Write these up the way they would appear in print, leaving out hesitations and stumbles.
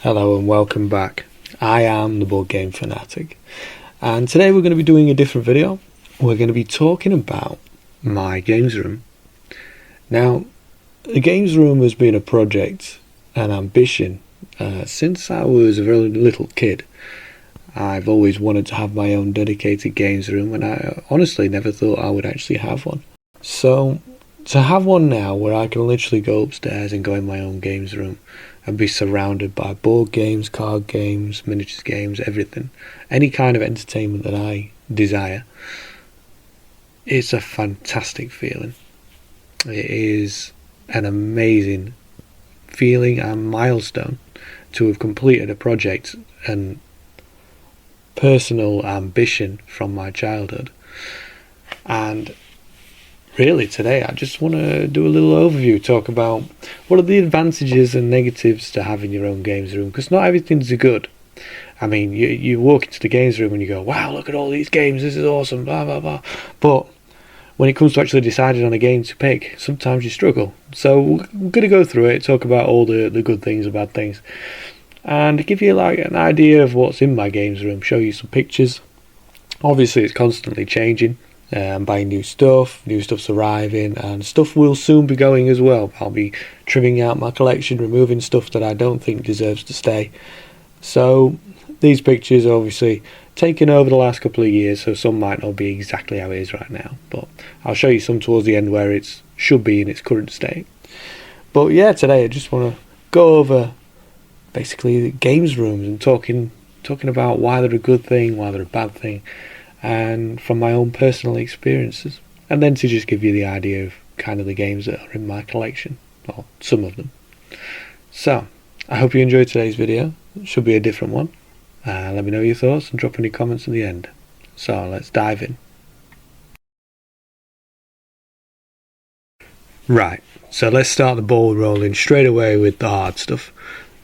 Hello and welcome back. I am the Board Game Fanatic, and today we're going to be doing a different video. We're going to be talking about my games room. Now, the games room has been a project, an ambition, since I was a very little kid. I've always wanted to have my own dedicated games room, and I honestly never thought I would actually have one. So, to have one now where I can literally go upstairs and go in my own games room and be surrounded by board games, card games, miniatures games, everything, any kind of entertainment that I desire, it's a fantastic feeling. It is an amazing feeling and milestone to have completed a project and personal ambition from my childhood. And really today I just want to do a little overview, talk about what are the advantages and negatives to having your own games room, because not everything's good. I mean, you walk into the games room and you go, wow, look at all these games, this is awesome, blah blah blah, but when it comes to actually deciding on a game to pick, sometimes you struggle. So we're going to go through it, talk about all the good things and bad things, and give you like an idea of what's in my games room, show you some pictures. Obviously it's constantly changing. I'm buying new stuff's arriving, and stuff will soon be going as well. I'll be trimming out my collection, removing stuff that I don't think deserves to stay. So these pictures are obviously taken over the last couple of years, so some might not be exactly how it is right now, but I'll show you some towards the end where it should be in its current state. But yeah, today I just want to go over basically the games rooms and talking about why they're a good thing, why they're a bad thing, and from my own personal experiences, and then to just give you the idea of kind of the games that are in my collection, or some of them. So I hope you enjoyed today's video. It should be a different one. Let me know your thoughts and drop any comments at the end. So let's dive in. Right, so let's start the ball rolling straight away with the hard stuff,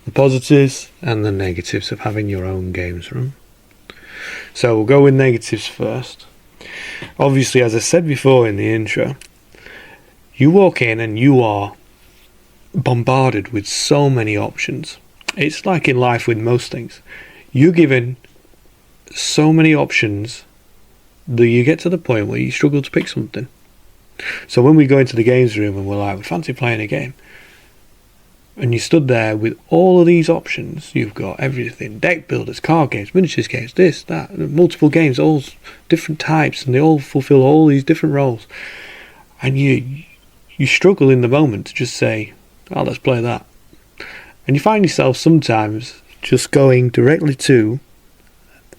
the positives and the negatives of having your own games room. So we'll go with negatives first. Obviously, as I said before in the intro, you walk in and you are bombarded with so many options. It's like in life with most things. You're given so many options that you get to the point where you struggle to pick something. So when we go into the games room and we're like, we fancy playing a game, and you stood there with all of these options, you've got everything, deck builders, card games, miniatures games, this, that, multiple games, all different types, and they all fulfill all these different roles, and you struggle in the moment to just say, oh, let's play that. And you find yourself sometimes just going directly to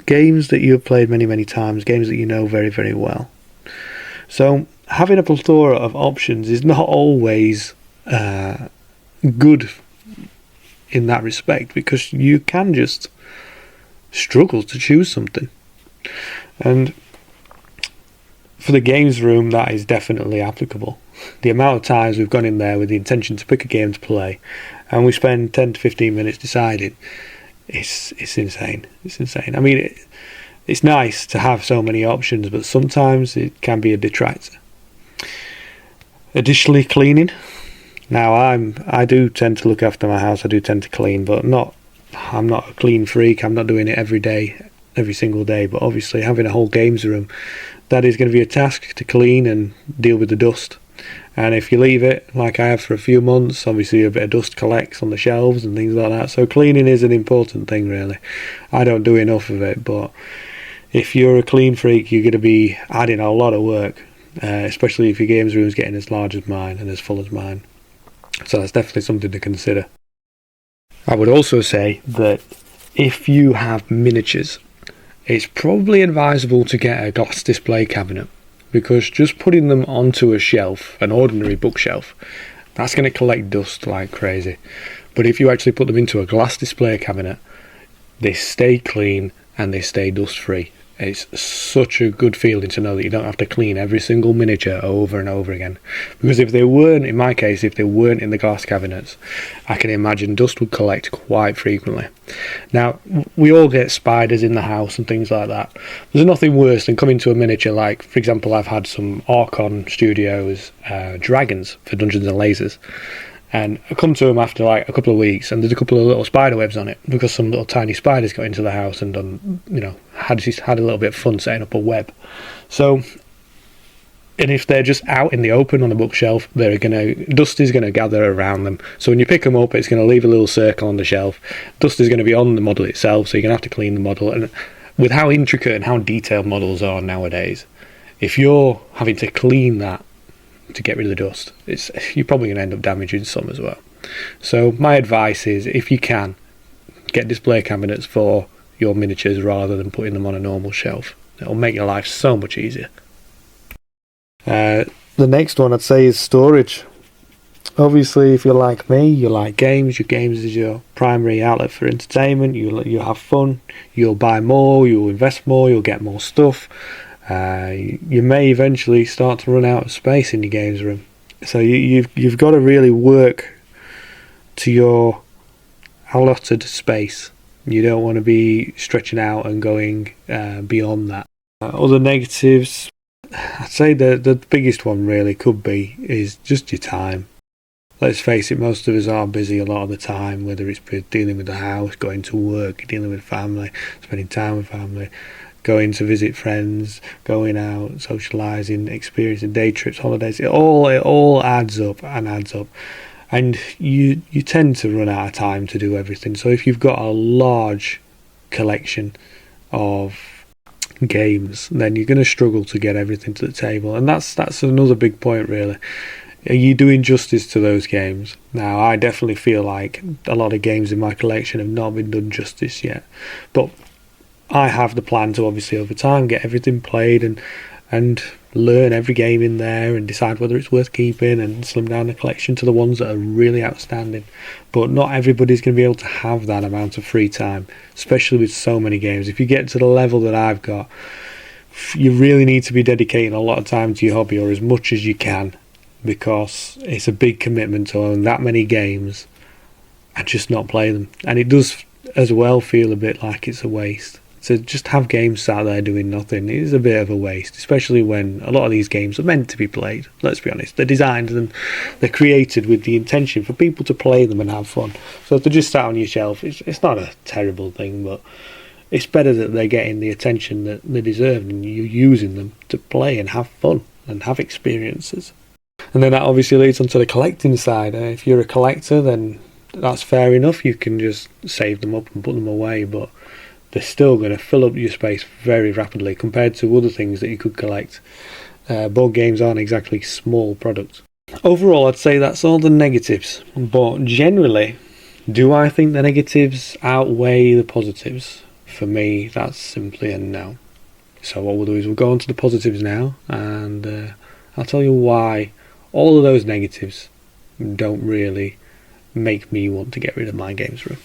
games that you have played many times, games that you know very, very well. So having a plethora of options is not always good in that respect, because you can just struggle to choose something. And for the games room, that is definitely applicable. The amount of times we've gone in there with the intention to pick a game to play, and we spend 10 to 15 minutes deciding, it's insane. It's insane. I mean, it's nice to have so many options, but sometimes it can be a detractor. Additionally, cleaning. Now I do tend to look after my house, I do tend to clean, but I'm not a clean freak. I'm not doing it every day, every single day, but obviously having a whole games room, that is going to be a task to clean and deal with the dust. And if you leave it like I have for a few months, obviously a bit of dust collects on the shelves and things like that. So cleaning is an important thing, really. I don't do enough of it, but if you're a clean freak, you're going to be adding a lot of work, especially if your games room is getting as large as mine and as full as mine. So that's definitely something to consider. I would also say that if you have miniatures, it's probably advisable to get a glass display cabinet, because just putting them onto a shelf, an ordinary bookshelf, that's going to collect dust like crazy. But if you actually put them into a glass display cabinet, they stay clean and they stay dust free. It's such a good feeling to know that you don't have to clean every single miniature over and over again. Because if they weren't, in my case, if they weren't in the glass cabinets, I can imagine dust would collect quite frequently. Now, we all get spiders in the house and things like that. There's nothing worse than coming to a miniature like, for example, I've had some Archon Studios dragons for Dungeons and Lasers. And I come to them after like a couple of weeks, and there's a couple of little spider webs on it because some little tiny spiders got into the house and done, had a little bit of fun setting up a web. So, and if they're just out in the open on the bookshelf, dust is gonna gather around them. So when you pick them up, it's gonna leave a little circle on the shelf. Dust is gonna be on the model itself, so you're gonna have to clean the model. And with how intricate and how detailed models are nowadays, if you're having to clean that to get rid of the dust, you're probably going to end up damaging some as well. So my advice is, if you can, get display cabinets for your miniatures rather than putting them on a normal shelf. It'll make your life so much easier. The next one I'd say is storage. Obviously, if you're like me, you like games. Your games is your primary outlet for entertainment. You'll have fun. You'll buy more. You'll invest more. You'll get more stuff. You may eventually start to run out of space in your games room. So you've got to really work to your allotted space. You don't want to be stretching out and going beyond that. Other negatives, I'd say the biggest one really is just your time. Let's face it, most of us are busy a lot of the time, whether it's dealing with the house, going to work, dealing with family, spending time with family, going to visit friends, going out, socialising, experiencing day trips, holidays. It all adds up, and you tend to run out of time to do everything. So if you've got a large collection of games, then you're going to struggle to get everything to the table, and that's another big point really. Are you doing justice to those games? Now, I definitely feel like a lot of games in my collection have not been done justice yet, but I have the plan to obviously over time get everything played and learn every game in there and decide whether it's worth keeping and slim down the collection to the ones that are really outstanding. But not everybody's going to be able to have that amount of free time, especially with so many games. If you get to the level that I've got, you really need to be dedicating a lot of time to your hobby, or as much as you can, because it's a big commitment to own that many games and just not play them. And it does as well feel a bit like it's a waste. To just have games sat there doing nothing is a bit of a waste, especially when a lot of these games are meant to be played. Let's be honest, they're designed and they're created with the intention for people to play them and have fun. So if they're just sat on your shelf, it's not a terrible thing, but it's better that they're getting the attention that they deserve and you're using them to play and have fun and have experiences. And then that obviously leads on to the collecting side. If you're a collector, then that's fair enough. You can just save them up and put them away, but they're still going to fill up your space very rapidly compared to other things that you could collect. Board games aren't exactly small products. Overall, I'd say that's all the negatives, but generally, do I think the negatives outweigh the positives? For me, that's simply a no. So what we'll do is we'll go on to the positives now, and I'll tell you why all of those negatives don't really make me want to get rid of my games room.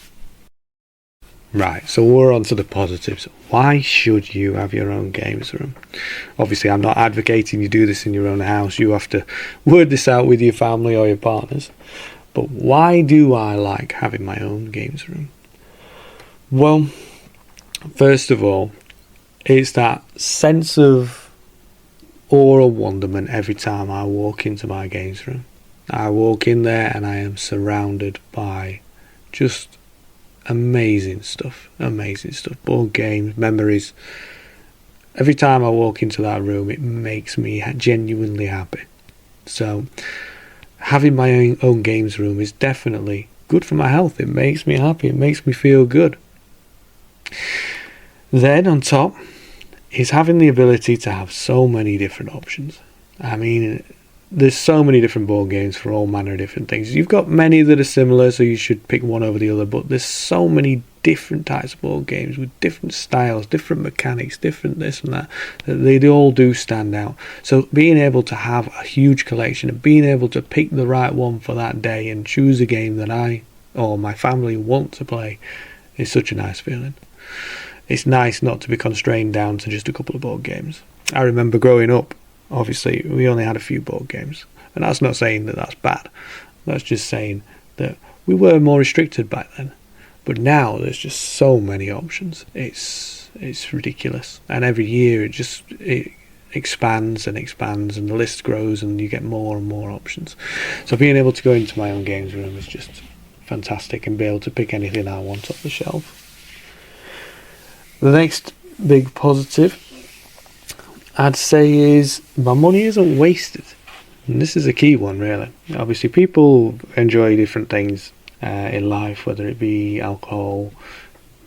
Right, so we're on to the positives. Why should you have your own games room? Obviously, I'm not advocating you do this in your own house. You have to word this out with your family or your partners. But why do I like having my own games room? Well, first of all, it's that sense of awe or wonderment every time I walk into my games room. I walk in there and I am surrounded by just amazing stuff, board games, memories. Every time I walk into that room, it makes me genuinely happy. So having my own games room is definitely good for my health. It makes me happy, it makes me feel good. Then on top is having the ability to have so many different options. I mean, there's so many different board games for all manner of different things. You've got many that are similar, so you should pick one over the other, but there's so many different types of board games with different styles, different mechanics, different this and that they all do stand out. So being able to have a huge collection and being able to pick the right one for that day and choose a game that I or my family want to play is such a nice feeling. It's nice not to be constrained down to just a couple of board games. I remember growing up, obviously, we only had a few board games. And that's not saying that that's bad. That's just saying that we were more restricted back then. But now there's just so many options. It's ridiculous. And every year expands and expands, and the list grows, and you get more and more options. So being able to go into my own games room is just fantastic, and be able to pick anything I want off the shelf. The next big positive I'd say is my money isn't wasted. And this is a key one, really. Obviously, people enjoy different things in life, whether it be alcohol,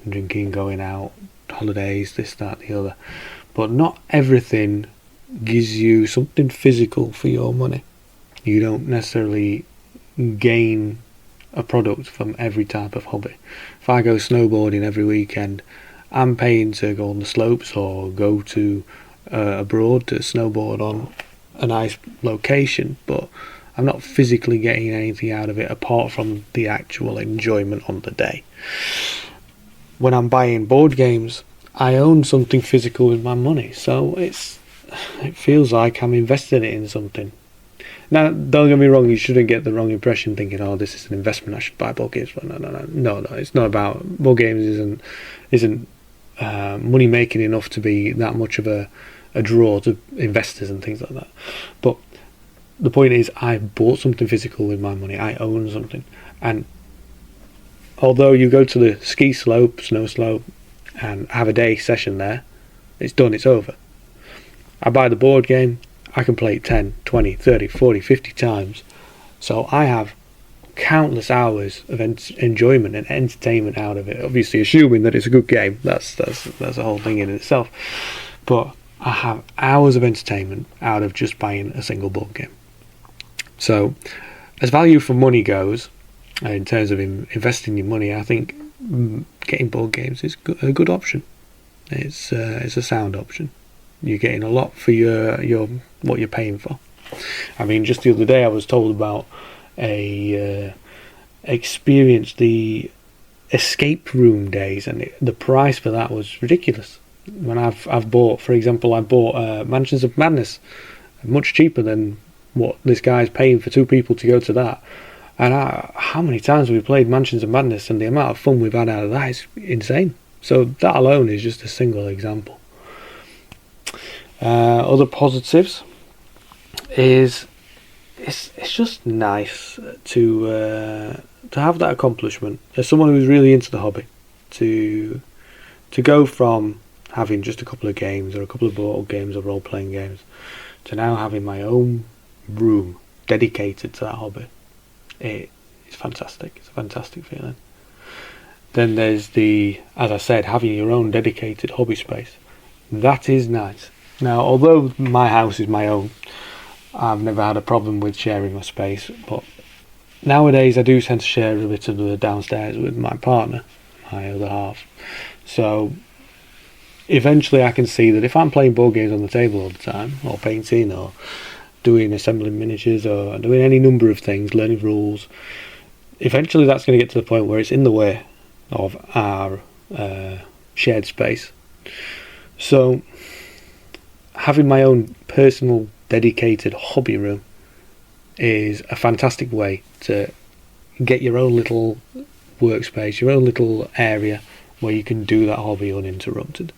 drinking, going out, holidays, this, that, the other. But not everything gives you something physical for your money. You don't necessarily gain a product from every type of hobby. If I go snowboarding every weekend, I'm paying to go on the slopes or go to abroad to snowboard on a nice location, but I'm not physically getting anything out of it apart from the actual enjoyment on the day. When I'm buying board games, I own something physical with my money, so it feels like I'm investing it in something. Now, don't get me wrong, you shouldn't get the wrong impression thinking, oh, this is an investment, I should buy board games. But no, it's not about, board games isn't money making enough to be that much of a draw to investors and things like that. But the point is, I bought something physical with my money. I own something. And although you go to the ski slope, snow slope, and have a day session there, it's done, it's over. I buy the board game, I can play it 10, 20, 30, 40, 50 times. So I have countless hours of enjoyment and entertainment out of it. Obviously, assuming that it's a good game. That's a whole thing in itself. But I have hours of entertainment out of just buying a single board game. So, as value for money goes, in terms of investing your money, I think getting board games is a good option. It's a sound option. You're getting a lot for your what you're paying for. I mean, just the other day I was told about experienced the escape room days, and the price for that was ridiculous. When I've bought, for example, I bought Mansions of Madness, much cheaper than what this guy's paying for two people to go to that. And how many times have we played Mansions of Madness, and the amount of fun we've had out of that is insane. So that alone is just a single example. Other positives is it's just nice to have that accomplishment as someone who's really into the hobby, to go from having just a couple of games or a couple of board games or role-playing games to now having my own room dedicated to that hobby. It's fantastic. It's a fantastic feeling. Then there's as I said, having your own dedicated hobby space. That is nice. Now, although my house is my own, I've never had a problem with sharing my space, but nowadays I do tend to share a bit of the downstairs with my partner, my other half. So eventually I can see that if I'm playing board games on the table all the time, or painting, or assembling miniatures, or doing any number of things, learning rules, eventually that's going to get to the point where it's in the way of our shared space. So having my own personal dedicated hobby room is a fantastic way to get your own little workspace, your own little area where you can do that hobby uninterrupted.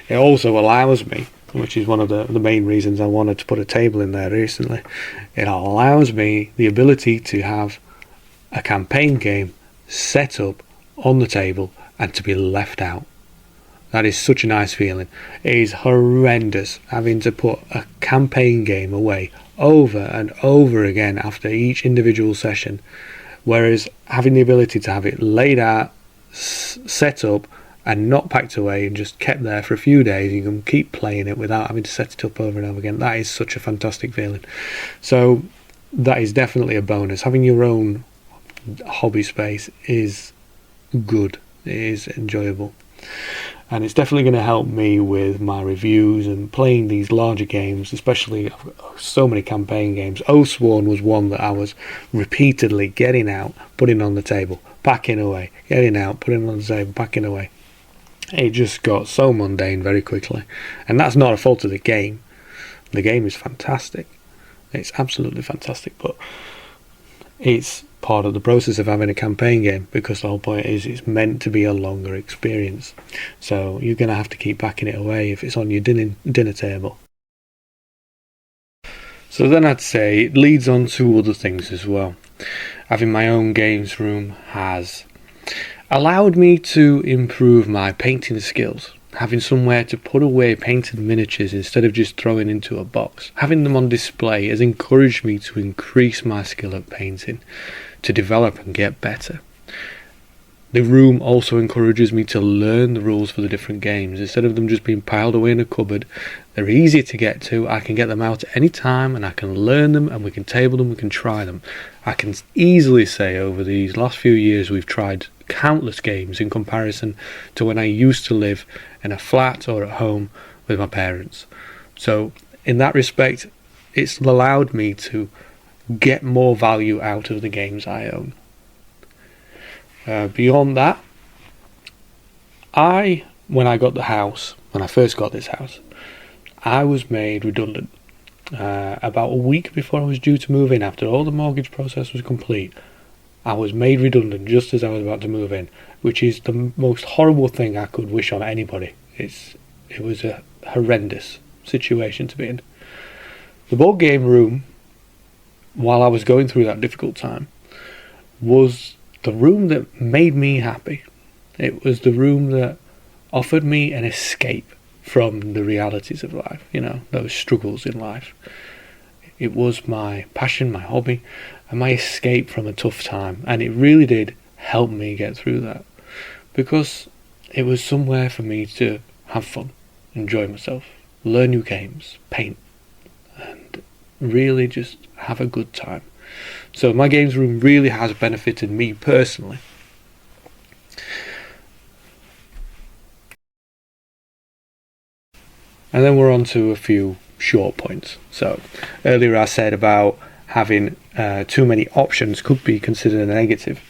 It also allows me, which is one of the main reasons I wanted to put a table in there recently, it allows me the ability to have a campaign game set up on the table and to be left out. That is such a nice feeling. It is horrendous having to put a campaign game away over and over again after each individual session, whereas having the ability to have it laid out, set up, and not packed away and just kept there for a few days, you can keep playing it without having to set it up over and over again. That is such a fantastic feeling. So that is definitely a bonus. Having your own hobby space is good. It is enjoyable. And it's definitely going to help me with my reviews and playing these larger games, especially so many campaign games. Oathsworn was one that I was repeatedly getting out, putting on the table, packing away, getting out, putting on the table, packing away. It just got so mundane very quickly. And that's not a fault of the game. The game is fantastic. It's absolutely fantastic, but it's part of the process of having a campaign game, because the whole point is it's meant to be a longer experience. So you're going to have to keep packing it away if it's on your dinner table. So then I'd say it leads on to other things as well. Having my own games room has allowed me to improve my painting skills. Having somewhere to put away painted miniatures instead of just throwing into a box. Having them on display has encouraged me to increase my skill at painting, to develop and get better. The room also encourages me to learn the rules for the different games. Instead of them just being piled away in a cupboard, they're easy to get to. I can get them out at any time and I can learn them, and we can table them, we can try them. I can easily say over these last few years we've tried countless games in comparison to when I used to live in a flat or at home with my parents. So in that respect, it's allowed me to get more value out of the games I own. Beyond that, when I first got this house, I was made redundant. About a week before I was due to move in, after all the mortgage process was complete, I was made redundant just as I was about to move in, which is the most horrible thing I could wish on anybody. It was a horrendous situation to be in. The board game room, while I was going through that difficult time, was the room that made me happy. It was the room that offered me an escape from the realities of life, those struggles in life. It was my passion, my hobby, and my escape from a tough time, and it really did help me get through that, because it was somewhere for me to have fun, enjoy myself, learn new games, paint, and really just have a good time. So my games room really has benefited me personally. And then we're on to a few short points. So earlier I said about having too many options could be considered a negative,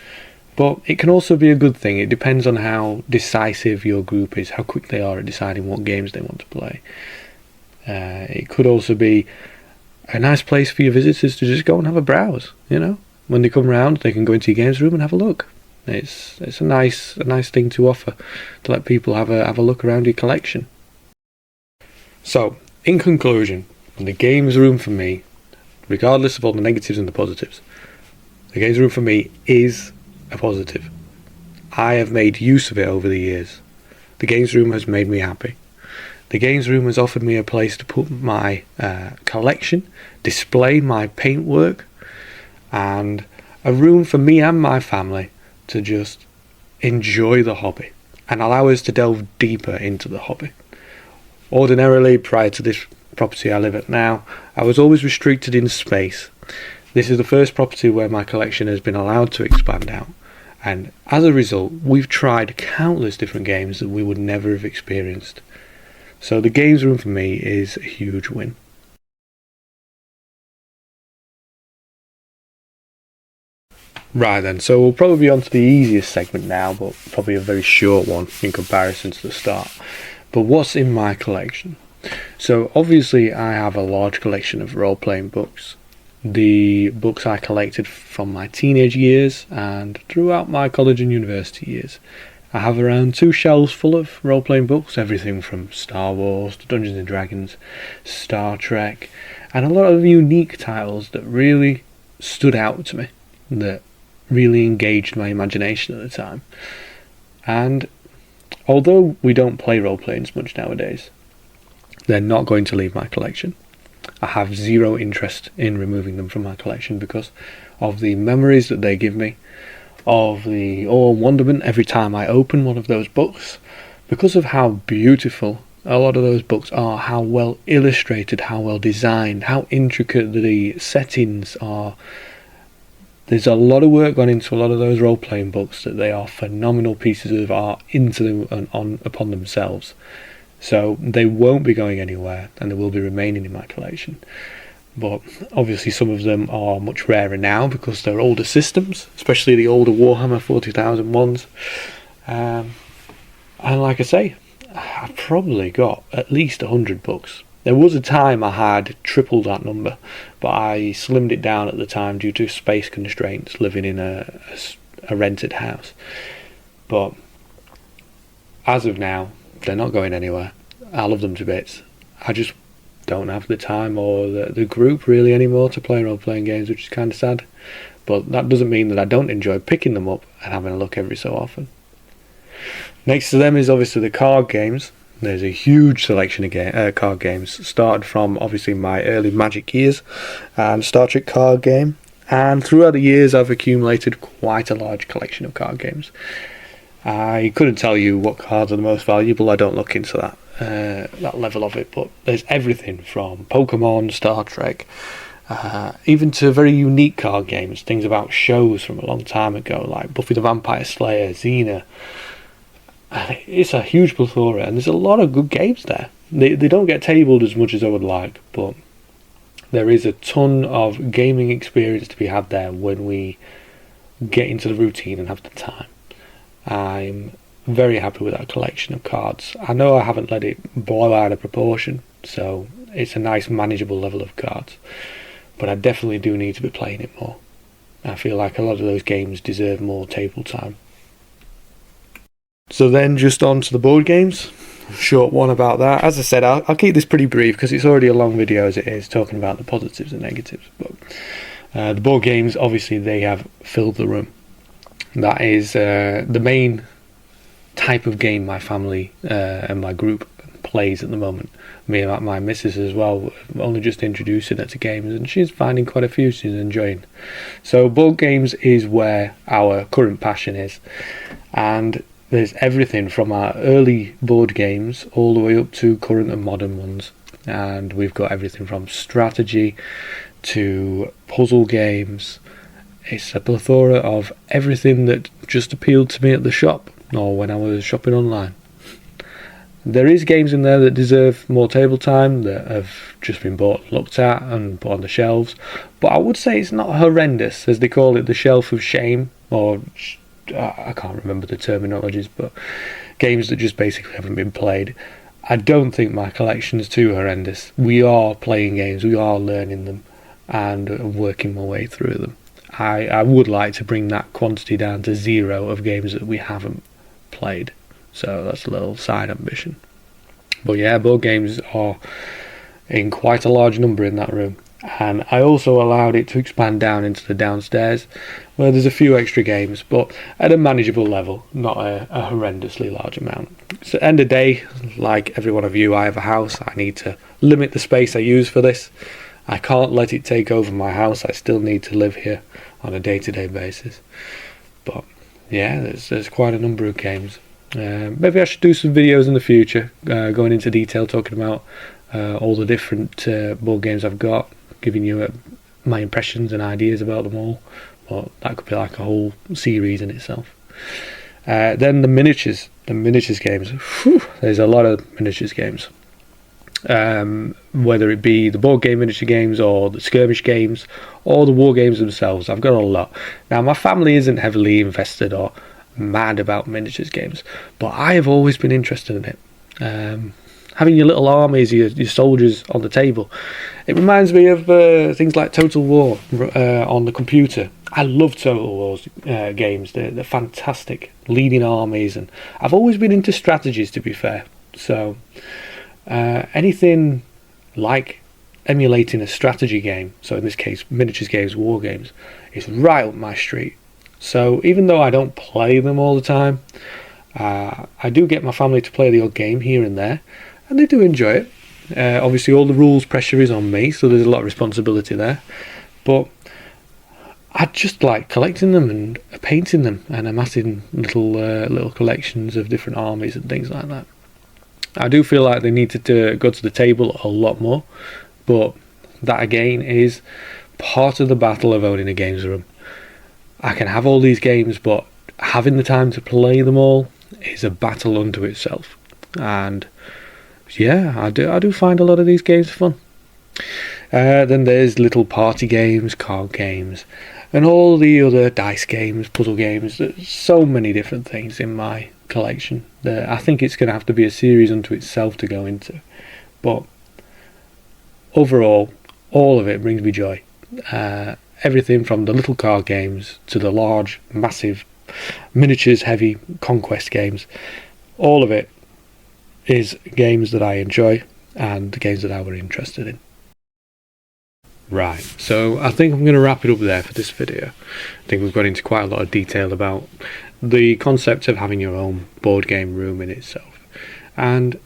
but it can also be a good thing. It depends on how decisive your group is, how quick they are at deciding what games they want to play. It could also be a nice place for your visitors to just go and have a browse. When they come round, they can go into your games room and have a look. It's a nice thing to offer, to let people have a look around your collection. So, in conclusion, the games room for me, regardless of all the negatives and the positives, the games room for me is a positive. I have made use of it over the years. The games room has made me happy. The games room has offered me a place to put my collection, display my paintwork, and a room for me and my family to just enjoy the hobby and allow us to delve deeper into the hobby. Ordinarily, prior to this property I live at now, I was always restricted in space. This is the first property where my collection has been allowed to expand out, and as a result, we've tried countless different games that we would never have experienced. So the games room for me is a huge win. Right then, so we'll probably be on to the easiest segment now, but probably a very short one in comparison to the start. But what's in my collection? So obviously I have a large collection of role-playing books. The books I collected from my teenage years and throughout my college and university years. I have around 2 shelves full of role-playing books, everything from Star Wars to Dungeons and Dragons, Star Trek, and a lot of unique titles that really stood out to me, that really engaged my imagination at the time. And although we don't play role-playing much nowadays, they're not going to leave my collection. I have zero interest in removing them from my collection because of the memories that they give me, of the awe and wonderment every time I open one of those books, because of how beautiful a lot of those books are, how well illustrated, how well designed, how intricate the settings are. There's a lot of work gone into a lot of those role-playing books, that they are phenomenal pieces of art into them and upon themselves. So they won't be going anywhere, and they will be remaining in my collection. But obviously some of them are much rarer now because they're older systems, especially the older Warhammer 40,000 ones. And like I say, I've probably got at least 100 books. There was a time I had triple that number, but I slimmed it down at the time due to space constraints, living in a rented house. But as of now, they're not going anywhere. I love them to bits. I just don't have the time or the group really anymore to play role-playing games, which is kind of sad. But that doesn't mean that I don't enjoy picking them up and having a look every so often. Next to them is obviously the card games. There's a huge selection of card games, started from obviously my early Magic years and Star Trek card game, and throughout the years I've accumulated quite a large collection of card games. I couldn't tell you what cards are the most valuable. I don't look into that level of it, but there's everything from Pokemon, Star Trek, even to very unique card games, things about shows from a long time ago, like Buffy the Vampire Slayer, Xena. It's a huge plethora, and there's a lot of good games there. They don't get tabled as much as I would like, but there is a ton of gaming experience to be had there when we get into the routine and have the time. I'm very happy with that collection of cards. I know I haven't let it blow out of proportion, so it's a nice manageable level of cards, but I definitely do need to be playing it more. I feel like a lot of those games deserve more table time. So then just on to the board games. Short one about that. As I said, I'll keep this pretty brief because it's already a long video as it is, talking about the positives and negatives. But the board games, obviously, they have filled the room. That is the main type of game my family and my group plays at the moment. Me and my missus as well, only just introducing her to games, and she's finding quite a few she's enjoying. So board games is where our current passion is, and there's everything from our early board games all the way up to current and modern ones, and we've got everything from strategy to puzzle games. It's a plethora of everything that just appealed to me at the shop or when I was shopping online. There is games in there that deserve more table time, that have just been bought, looked at and put on the shelves, but I would say it's not horrendous, as they call it, the shelf of shame, or I can't remember the terminologies, but games that just basically haven't been played. I don't think my collection is too horrendous. We are playing games, we are learning them, and working my way through them. I would like to bring that quantity down to 0 of games that we haven't played, so that's a little side ambition. But yeah, board games are in quite a large number in that room, and I also allowed it to expand down into the downstairs, where there's a few extra games, but at a manageable level, not a horrendously large amount. So at the end of the day, like every one of you, I have a house. I need to limit the space I use for this. I can't let it take over my house. I still need to live here on a day-to-day basis. But yeah, there's quite a number of games. Maybe I should do some videos in the future, going into detail, talking about all the different board games I've got, giving you my impressions and ideas about them all. But that could be like a whole series in itself. Then the miniatures games. Whew, there's a lot of miniatures games. Whether it be the board game miniature games or the skirmish games or the war games themselves, I've got a lot. Now, my family isn't heavily invested or mad about miniatures games, but I have always been interested in it. Having your little armies, your soldiers on the table, it reminds me of things like Total War on the computer. I love Total War's games. They're fantastic, leading armies, and I've always been into strategies, to be fair. So anything like emulating a strategy game, so in this case miniatures games, war games, is right up my street. So even though I don't play them all the time, I do get my family to play the odd game here and there, and they do enjoy it. Obviously all the rules pressure is on me, so there's a lot of responsibility there, but I just like collecting them and painting them and amassing little collections of different armies and things like that. I do feel like they need to go to the table a lot more, but that again is part of the battle of owning a games room. I can have all these games, but having the time to play them all is a battle unto itself. And yeah, I do find a lot of these games fun. Then there's little party games, card games, and all the other dice games, puzzle games. There's so many different things in my collection that I think it's going to have to be a series unto itself to go into. But overall, all of it brings me joy. Everything from the little card games to the large, massive, miniatures heavy conquest games, all of it is games that I enjoy, and the games that I were interested in. Right, so I think I'm going to wrap it up there for this video. I think we've got into quite a lot of detail about the concept of having your own board game room in itself. And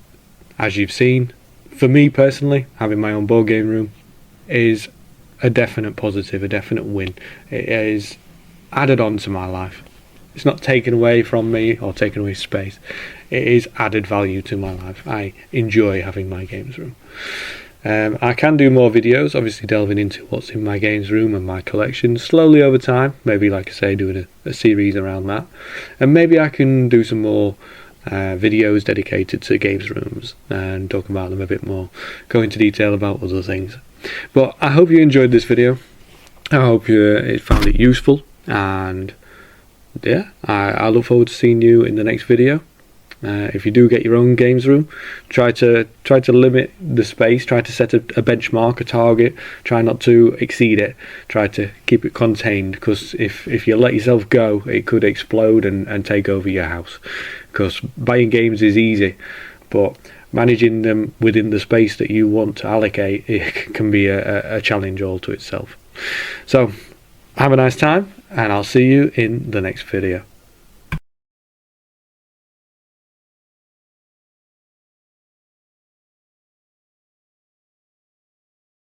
as you've seen, for me personally, having my own board game room is a definite positive, a definite win. It is added on to my life. It's not taken away from me or taken away space. It is added value to my life. I enjoy having my games room. I can do more videos, obviously delving into what's in my games room and my collection slowly over time. Maybe, like I say, doing a series around that. And maybe I can do some more videos dedicated to games rooms and talk about them a bit more, go into detail about other things. But I hope you enjoyed this video. I hope you found it useful, and yeah, I look forward to seeing you in the next video. If you do get your own games room, try to limit the space, try to set a benchmark, a target, try not to exceed it, try to keep it contained, because if you let yourself go, it could explode and take over your house. Because buying games is easy, but managing them within the space that you want to allocate, it can be a challenge all to itself. So have a nice time, and I'll see you in the next video.